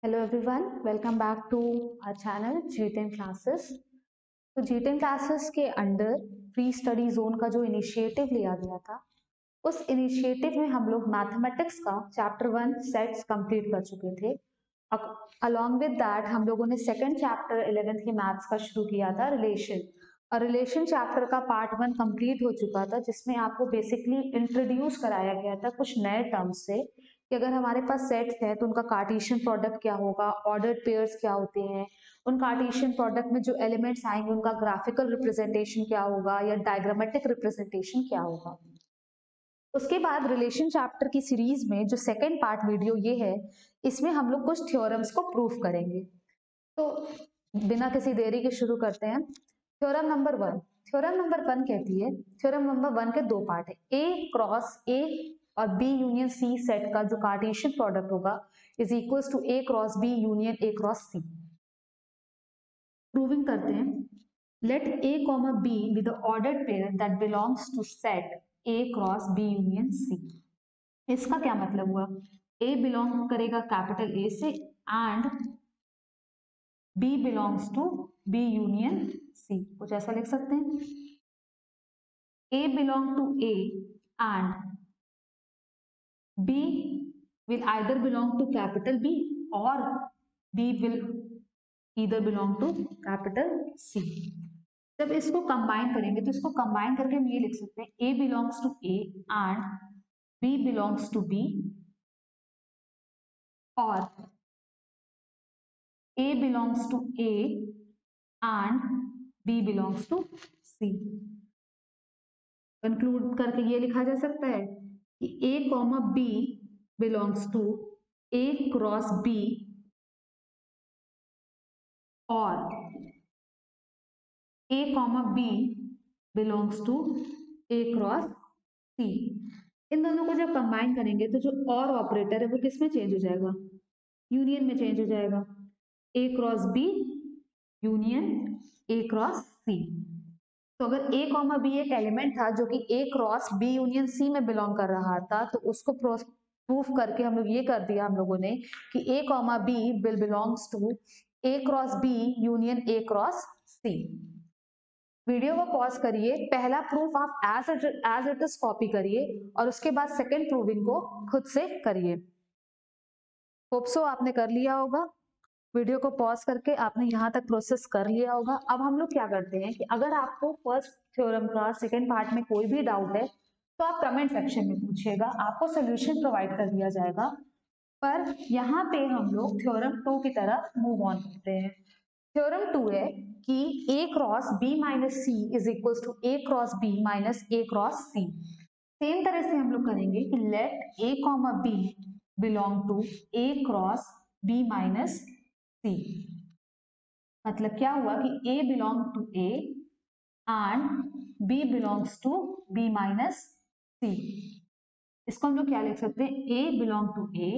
Hello everyone, welcome back to our channel G10 classes। तो G10 classes के under pre study zone का जो initiative लिया गया था, उस इनिशिएटिव में हम लोग मैथमेटिक्स का चैप्टर 1 सेट्स कंप्लीट कर चुके थे। अलॉन्ग विद दैट हम लोगों ने सेकंड चैप्टर 11th की मैथ्स का शुरू किया था, रिलेशन। और रिलेशन चैप्टर का पार्ट 1 कंप्लीट हो चुका था, जिसमें आपको बेसिकली इंट्रोड्यूस कराया गया था कुछ नए टर्म्स से कि अगर हमारे पास सेट्स है तो उनका कार्टेशियन प्रोडक्ट क्या होगा, ऑर्डर्ड पेयर्स क्या होते हैं, उन कार्टेशियन प्रोडक्ट में जो एलिमेंट्स आएंगे उनका ग्राफिकल रिप्रेजेंटेशन क्या होगा या डायग्रामेटिक रिप्रेजेंटेशन क्या होगा। उसके बाद रिलेशन चैप्टर की सीरीज में जो सेकेंड पार्ट वीडियो ये है, इसमें हम लोग कुछ थ्योरम्स को प्रूफ करेंगे। तो बिना किसी देरी के शुरू करते हैं। Theorem number 1। थ्योरम नंबर 1 कहती है, थ्योरम नंबर 1 के दो पार्ट है, ए क्रॉस ए और बी यूनियन सी सेट का जो कार्टेशियन प्रोडक्ट होगा is equals to A cross B union A cross C. Proving करते हैं। Let A comma B with the ordered pair that belongs to set A cross B union C. इसका क्या मतलब हुआ? ए belong करेगा capital A से and B belongs to B union C। कुछ ऐसा लिख सकते हैं, A belong to A and B will either belong to capital B or B will either belong to capital C। जब इसको कंबाइन करेंगे तो इसको कंबाइन करके हम ये लिख सकते हैं A belongs to A and B belongs to B और A belongs to A and B belongs to C। Conclude करके ये लिखा जा सकता है कि A comma B belongs to A cross B और A comma B belongs to A cross C। इन दोनों को जब कंबाइन करेंगे तो जो और ऑपरेटर है वो किस में चेंज हो जाएगा? यूनियन में चेंज हो जाएगा। A cross B union A cross C। तो अगर A कॉमा बी एक एलिमेंट था जो कि A cross B union C में बिलोंग कर रहा था, तो उसको प्रूफ करके हम लोग ये कर दिया हम लोगों ने कि A comma B will belongs to A cross B union A cross C। Video को पॉज करिए, पहला प्रूफ आप एज इट इज कॉपी करिए और उसके बाद सेकेंड प्रूविंग को खुद से करिए। होप सो आपने कर लिया होगा। वीडियो को पॉज करके आपने यहाँ तक प्रोसेस कर लिया होगा। अब हम लोग क्या करते हैं कि अगर आपको फर्स्ट थ्योरम का सेकंड पार्ट में कोई भी डाउट है तो आप कमेंट सेक्शन में पूछिएगा, आपको सोल्यूशन प्रोवाइड कर दिया जाएगा। पर यहाँ पे हम लोग थ्योरम 2 की तरफ मूव ऑन करते हैं। थ्योरम 2 है कि a cross b minus C is equal to a cross b minus a cross c। Same तरह से हम लोग करेंगे कि let a comma b belong to a cross b minus C। मतलब क्या हुआ कि A belong to A and B belongs to B minus C। इसको हम लोग क्या लिख सकते हैं? A belong to A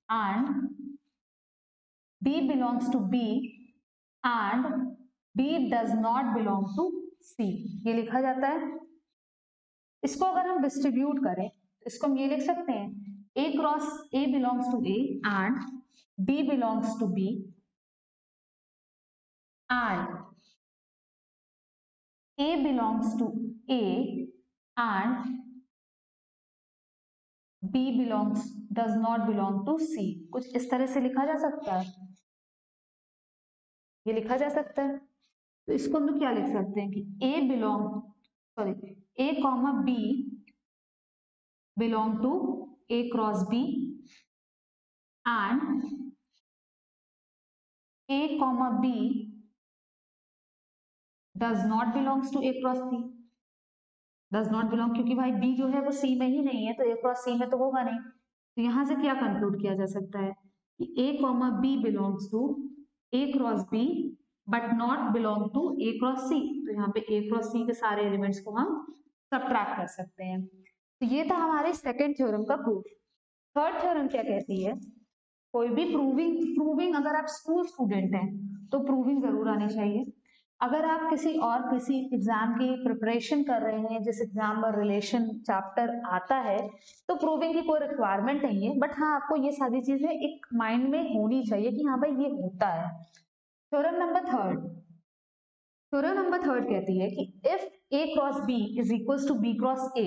and B belongs to B and B does not belong to C। ये लिखा जाता है। इसको अगर हम डिस्ट्रीब्यूट करें तो इसको हम ये लिख सकते हैं A cross A belongs to A and B belongs to B and A belongs to A and B does not belong to C। कुछ इस तरह से लिखा जा सकता है, ये लिखा जा सकता है। तो इसको हम लोग क्या लिख सकते हैं कि A comma B belong to A cross B and A comma B does not belongs to A cross C। Does not belong क्योंकि भाई B जो है वो C में ही नहीं है, तो A क्रॉस C में तो होगा नहीं। तो यहां से क्या कंक्लूड किया जा सकता है कि A comma B belongs to A cross B but not belong to A cross C। तो यहाँ पे A क्रॉस C के सारे एलिमेंट्स को हम सबट्रैक्ट कर सकते हैं। तो ये था हमारे सेकेंड थ्योरम का प्रूफ। थर्ड थ्योरम क्या कहती है? कोई भी प्रूविंग अगर आप स्कूल स्टूडेंट हैं तो प्रूविंग जरूर आनी चाहिए। अगर आप किसी एग्जाम की प्रिपरेशन कर रहे हैं जिस एग्जाम में रिलेशन चैप्टर आता है तो प्रूविंग की कोई रिक्वायरमेंट नहीं है, बट हाँ आपको ये सारी चीजें एक माइंड में होनी चाहिए कि हाँ भाई ये होता है। थ्योरम नंबर थर्ड कहती है कि if A cross B is equals to B cross A,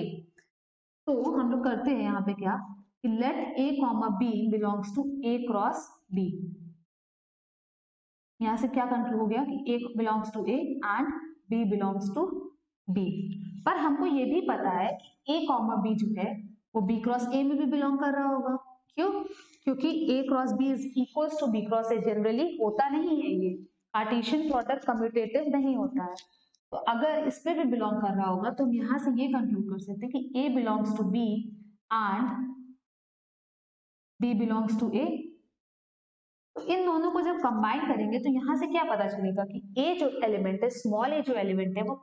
तो हम लोग करते हैं यहाँ पे क्या कि let A comma B belongs to A cross B. यहां से क्या कंक्लूड हो गया कि A belongs to A and B belongs to B. पर हमको ये भी पता है कि ए कॉमा बी जो है वो बी क्रॉस ए में भी बिलोंग कर रहा होगा। क्यों? क्योंकि A cross B is equals to B cross A generally होता नहीं है, ये कार्टेशियन प्रोडक्ट कम्यूटेटिव नहीं होता है। तो अगर इस पे भी बिलोंग कर रहा होगा तो हम यहाँ से ये कंक्लूड कर सकते हैं कि A belongs to B and B belongs to A. तो इन दोनों को जब कंबाइन करेंगे तो यहाँ से क्या पता चलेगा कि ए जो एलिमेंट है, स्मॉल ए जो एलिमेंट है, वो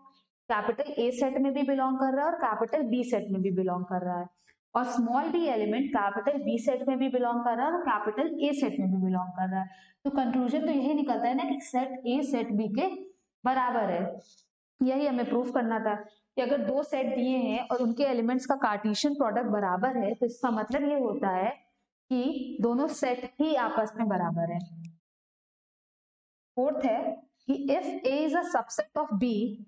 कैपिटल ए सेट में भी बिलोंग कर रहा है और कैपिटल बी सेट में भी बिलोंग कर रहा है, और small B element capital B set में भी बिलोंग कर रहा है और कैपिटल ए सेट में भी बिलोंग कर रहा है। तो कंक्लूजन तो यही निकलता है ना कि सेट ए सेट बी के बराबर है। यही हमें प्रूफ करना था कि अगर दो सेट दिए हैं और उनके एलिमेंट्स का कार्टेशियन प्रोडक्ट बराबर है तो इसका मतलब ये होता है कि दोनों सेट ही आपस में बराबर है। फोर्थ है कि if A is a subset of B,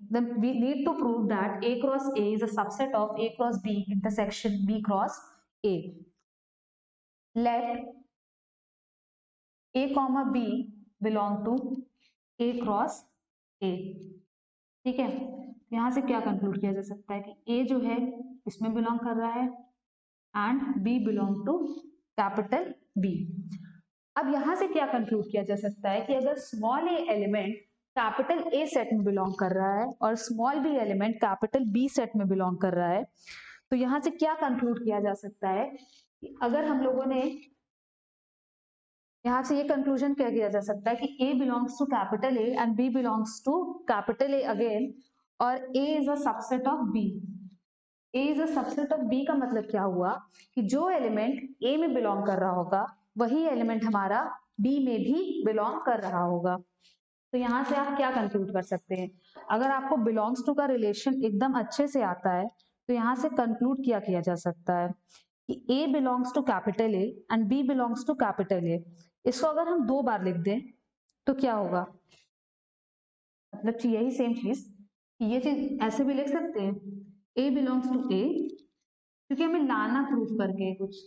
then we need to prove that A cross A is a subset of A cross B intersection B cross A. Let A comma B belong to A cross A. ठीक है, यहां से क्या conclude किया जा सकता है कि A जो है इसमें बिलोंग कर रहा है and B belong to capital B। अब यहां से क्या कंक्लूड किया जा सकता है कि अगर small A element capital A set में बिलोंग कर रहा है और small B element capital B set में बिलोंग कर रहा है, तो यहां से क्या कंक्लूड किया जा सकता है कि अगर हम लोगों ने यहां से ये कंक्लूजन क्या किया जा सकता है कि A belongs to capital A and B belongs to capital A again, और A is a subset of B. A is a subset of B का मतलब क्या हुआ कि जो एलिमेंट ए में बिलोंग कर रहा होगा वही एलिमेंट हमारा बी में भी बिलोंग कर रहा होगा। तो यहाँ से आप क्या कंक्लूड कर सकते हैं, अगर आपको बिलोंग्स टू का रिलेशन एकदम अच्छे से आता है तो यहाँ से कंक्लूड किया जा सकता है कि A belongs to capital A and B belongs to capital A. इसको अगर हम दो बार लिख दें तो क्या होगा, मतलब यही सेम चीज, ये चीज ऐसे भी लिख सकते हैं ए बिलोंग्स टू ए, क्योंकि हमें लाना प्रूफ करके कुछ,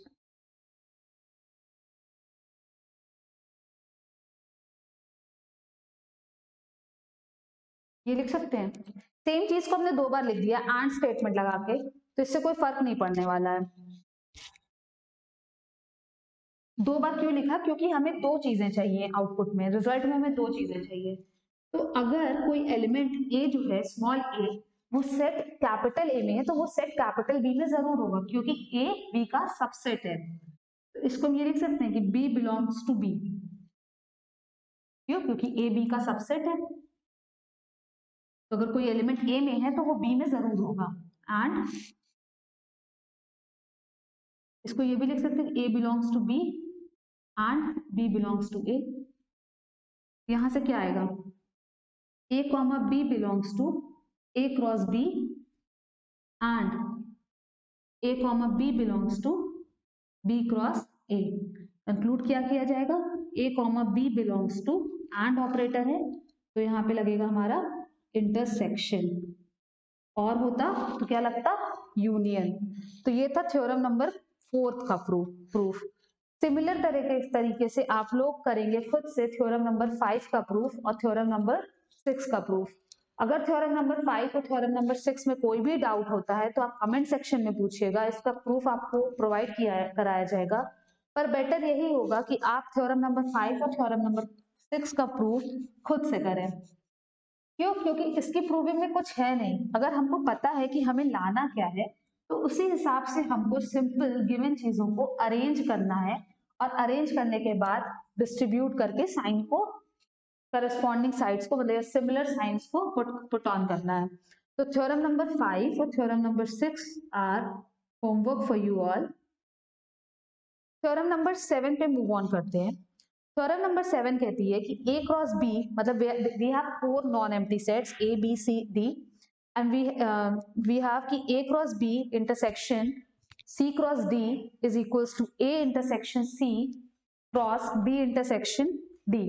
ये लिख सकते हैं। सेम चीज को हमने दो बार लिख दिया एंड स्टेटमेंट लगा के, तो इससे कोई फर्क नहीं पड़ने वाला है। दो बार क्यों लिखा, क्योंकि हमें दो चीजें चाहिए आउटपुट में, रिजल्ट में हमें दो चीजें चाहिए। तो अगर कोई एलिमेंट ए जो है स्मॉल ए वो सेट कैपिटल ए में है तो वो सेट कैपिटल बी में जरूर होगा, क्योंकि ए बी का सबसेट है। तो इसको हम ये लिख सकते हैं कि बी बिलोंग्स टू बी। क्यों? क्योंकि ए बी का सबसेट है, तो अगर कोई एलिमेंट ए में है तो वो बी में जरूर होगा। एंड इसको ये भी लिख सकते हैं A belongs to B and B belongs to A. यहां से क्या आएगा, A comma B belongs to A cross B and A comma B belongs to B cross A. Conclude क्या किया जाएगा, A comma B belongs to, and operator है तो यहाँ पे लगेगा हमारा इंटरसेक्शन, और होता तो क्या लगता, यूनियन। तो ये था थ्योरम नंबर फोर्थ का प्रूफ। सिमिलर तरीके से आप लोग करेंगे खुद से थ्योरम नंबर 5 का प्रूफ और थ्योरम नंबर 6 का प्रूफ। अगर थ्योरम नंबर 5 और थ्योरम नंबर 6 में कोई भी डाउट होता है तो आप कमेंट सेक्शन में पूछिएगा, इसका प्रूफ आपको प्रोवाइड कराया जाएगा। पर बेटर यही होगा कि आप थ्योरम नंबर 5 और थ्योरम नंबर 6 का प्रूफ खुद से करें। क्यों? क्योंकि इसकी प्रूविंग में कुछ है नहीं, अगर हमको पता है कि हमें लाना क्या है तो उसी हिसाब से हमको सिंपल गिवन चीजों को अरेंज करना है, और अरेंज करने के बाद डिस्ट्रीब्यूट करके साइन को करस्पॉन्डिंग साइड्स को, मतलब सिमिलर साइंस को पुट ऑन करना है। तो थ्योरम नंबर 5 और theorem number 6 are homework for you all. Theorem number 7 पे मूव ऑन करते हैं। थ्योरम नंबर 7 कहती है कि A क्रॉस B, मतलब we have 4 non empty sets A B C D, and we have कि A cross B intersection C cross D is equals to A intersection C cross B intersection D।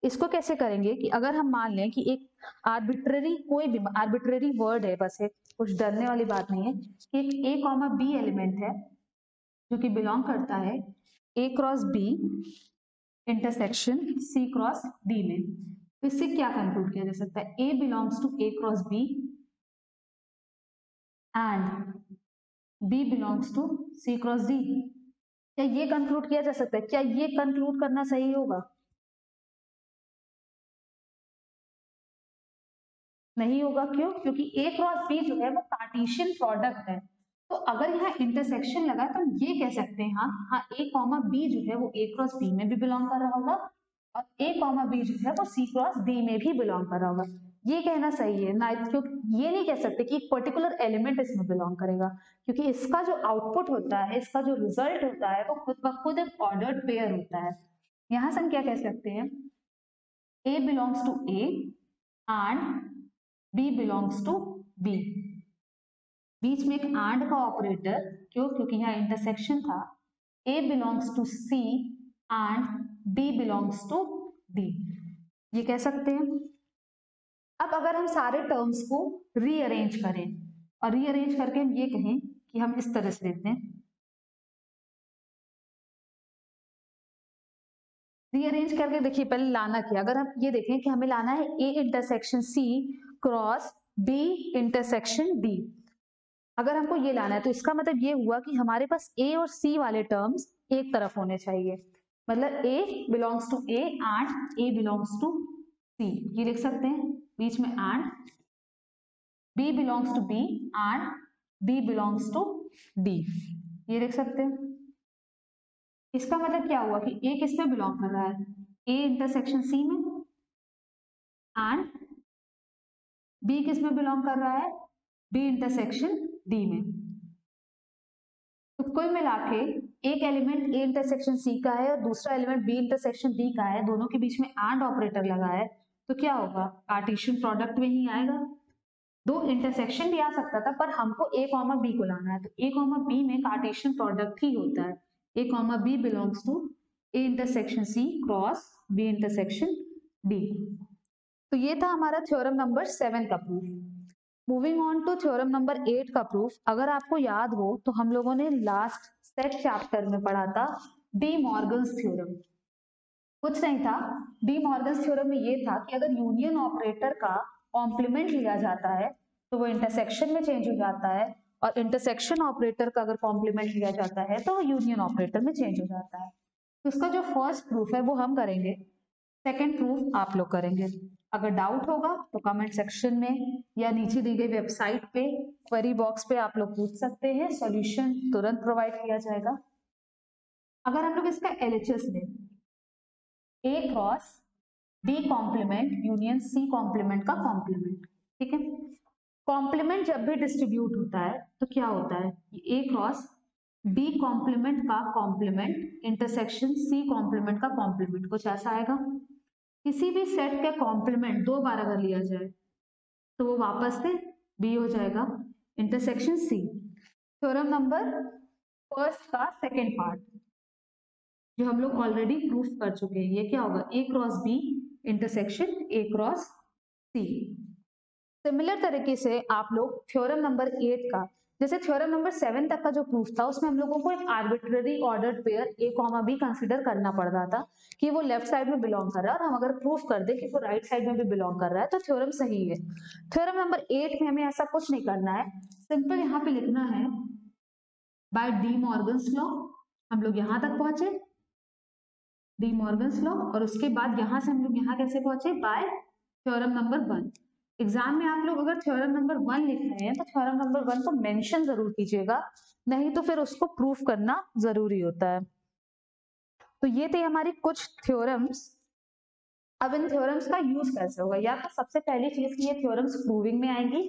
इसको कैसे करेंगे कि अगर हम मान लें कि एक आर्बिट्ररी, कोई भी आर्बिट्ररी वर्ड है, बस एक कुछ डरने वाली बात नहीं है, कि एक A कॉमा B एलिमेंट है जो कि बिलोंग करता है A cross B intersection C cross D में। तो इससे क्या कंक्लूड किया जा सकता है? A belongs to A cross B and B belongs to C cross D। क्या ये कंक्लूड किया जा सकता है? क्या ये कंक्लूड करना सही होगा? नहीं होगा। क्यों? क्योंकि A क्रॉस B जो है वो कार्टेशियन प्रोडक्ट है। तो अगर यहाँ इंटरसेक्शन लगा तो हम ये कह सकते हैं हाँ A कॉमा B जो है वो A क्रॉस B में भी बिलोंग कर रहा होगा, और A कॉमा B जो है वो C क्रॉस D में भी बिलोंग कर रहा होगा। ये कहना सही है ना, क्योंकि ये नहीं कह सकते कि एक पर्टिकुलर एलिमेंट इसमें बिलोंग करेगा, क्योंकि इसका जो आउटपुट होता है, इसका जो रिजल्ट होता है, वो खुद ब खुद एक ऑर्डर्ड पेयर होता है। यहाँ से हम क्या कह सकते हैं? A belongs to A and B belongs to B। बीच में एक एंड का ऑपरेटर, क्यों? क्योंकि यहाँ इंटरसेक्शन था। A belongs to C and B belongs to D, ये कह सकते हैं। अब अगर हम सारे टर्म्स को रीअरेंज करें, और रीअरेंज करके हम ये कहें कि हम इस तरह से लेते हैं, रीअरेंज करके देखिए पहले लाना क्या, अगर हम ये देखें कि हमें लाना है A intersection C cross B intersection D। अगर हमको ये लाना है तो इसका मतलब ये हुआ कि हमारे पास A और C वाले टर्म्स एक तरफ होने चाहिए, मतलब A belongs to A and A belongs to C, ये लिख सकते हैं बीच में, and B belongs to B and B belongs to D, ये लिख सकते हैं। इसका मतलब क्या हुआ कि A किस में बिलोंग कर रहा है? A इंटरसेक्शन C में, एंड B किस में बिलोंग कर रहा है? B इंटरसेक्शन D में। तो कुल मिला के एक एलिमेंट A इंटरसेक्शन C का है और दूसरा एलिमेंट B इंटरसेक्शन D का है, दोनों के बीच में एंड ऑपरेटर लगा है, तो क्या होगा? कार्टेशियन प्रोडक्ट में ही आएगा। दो इंटरसेक्शन भी आ सकता था, पर हमको A कॉमा B को लाना है, तो A कॉमा B में कार्टेशियन प्रोडक्ट ही होता है। A comma B belongs to A intersection C cross B intersection D। तो ये था हमारा थ्योरम नंबर 7 का proof. Moving on to theorem number 8 का प्रूफ। अगर आपको याद हो तो हम लोगों ने लास्ट सेट चैप्टर में पढ़ा था डी मॉर्गन्स थ्योरम। कुछ नहीं था, डी मॉर्गन्स थ्योरम में ये था कि अगर यूनियन ऑपरेटर का कॉम्प्लीमेंट लिया जाता है तो वो इंटरसेक्शन में चेंज हो जाता है, और इंटरसेक्शन ऑपरेटर का अगर कॉम्प्लीमेंट लिया जाता है तो वो यूनियन ऑपरेटर में चेंज हो जाता है। तो इसका जो फर्स्ट प्रूफ है वो हम करेंगे, सेकेंड प्रूफ आप लोग करेंगे। अगर डाउट होगा तो कमेंट सेक्शन में या नीचे दी गई वेबसाइट पे क्वेरी बॉक्स पे आप लोग पूछ सकते हैं, सॉल्यूशन तुरंत प्रोवाइड किया जाएगा। अगर हम लोग इसका एलएचएस लें, A cross B complement union C complement का कॉम्प्लीमेंट, ठीक है। कॉम्प्लीमेंट जब भी डिस्ट्रीब्यूट होता है तो क्या होता है? ए क्रॉस बी कॉम्प्लीमेंट का कॉम्प्लीमेंट इंटरसेक्शन सी कॉम्प्लीमेंट का कॉम्प्लीमेंट, कुछ ऐसा आएगा। किसी भी सेट का कॉम्प्लीमेंट दो बार अगर लिया जाए तो वो वापस से बी हो जाएगा intersection C. Theorem number first का सेकेंड पार्ट जो हम लोग ऑलरेडी प्रूफ कर चुके हैं, ये क्या होगा? A cross B intersection A cross C. Similar तरीके से आप लोग थ्योरम नंबर 8 का, जैसे थ्योरम नंबर 7 तक का जो प्रूफ था उसमें हम लोगों को एक arbitrary ordered pair A comma B consider करना पड़ रहा था कि वो लेफ्ट साइड में बिलोंग कर रहा है, और हम अगर प्रूफ कर दे कि वो राइट साइड में भी बिलोंग कर रहा है तो थ्योरम सही है। थ्योरम नंबर 8 में हमें ऐसा कुछ नहीं करना है, सिंपल यहाँ पे लिखना है बाय डी मॉर्गन्स लॉ। हम लोग यहाँ तक पहुंचे डी मॉर्गन्स लॉ, और उसके बाद यहाँ से हम लोग यहाँ कैसे पहुंचे? Bye theorem number 1। एग्जाम में आप लोग अगर थ्योरम नंबर 1 लिख रहे हैं तो थ्योरम नंबर 1 को मेंशन जरूर कीजिएगा, नहीं तो फिर उसको प्रूफ करना जरूरी होता है। तो ये थे हमारी कुछ थ्योरम्स। अब इन थ्योरम्स का यूज कैसे होगा? या तो सबसे पहली चीज की ये थ्योरम्स प्रूविंग में आएंगी,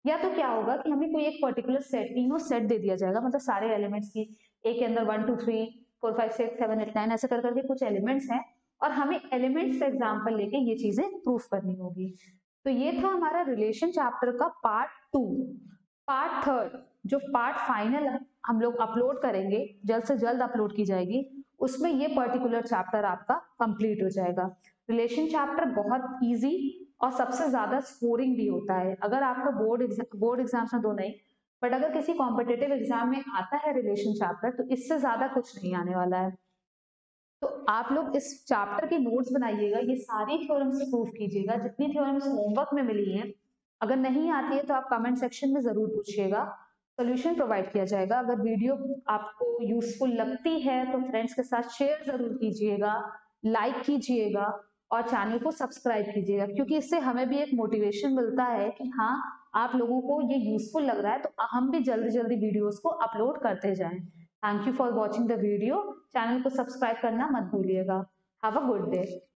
या तो क्या होगा कि हमें कोई एक पर्टिकुलर सेट, तीनों सेट दे दिया जाएगा, मतलब सारे एलिमेंट्स की, ए के अंदर 1 2 3 4 5 6 7 8 9 ऐसे कर करके कुछ एलिमेंट्स हैं और हमें एलिमेंट्स से एग्जाम्पल लेके ये चीजें प्रूफ करनी होगी। तो ये था हमारा रिलेशन चैप्टर का पार्ट 2। पार्ट 3 जो पार्ट फाइनल हम लोग अपलोड करेंगे, जल्द से जल्द अपलोड की जाएगी, उसमें ये पर्टिकुलर चैप्टर आपका कंप्लीट हो जाएगा। रिलेशन चैप्टर बहुत इजी और सबसे ज्यादा स्कोरिंग भी होता है। अगर आपका बोर्ड एग्जाम्स में दो नहीं, बट अगर किसी कॉम्पिटेटिव एग्जाम में आता है रिलेशन चैप्टर तो इससे ज्यादा कुछ नहीं आने वाला है। तो आप लोग इस चैप्टर के नोट्स बनाइएगा, ये सारी थ्योरम्स प्रूफ कीजिएगा, जितनी थ्योरम्स होमवर्क में मिली हैं। अगर नहीं आती है तो आप कमेंट सेक्शन में जरूर पूछिएगा, सोल्यूशन प्रोवाइड किया जाएगा। अगर वीडियो आपको यूजफुल लगती है तो फ्रेंड्स के साथ शेयर जरूर कीजिएगा, लाइक कीजिएगा और चैनल को सब्सक्राइब कीजिएगा, क्योंकि इससे हमें भी एक मोटिवेशन मिलता है कि हाँ आप लोगों को ये यूजफुल लग रहा है, तो हम भी जल्दी जल्दी वीडियोस को अपलोड करते जाएं। Thank you for watching the video. Channel को सब्सक्राइब करना मत भूलिएगा। Have a good day.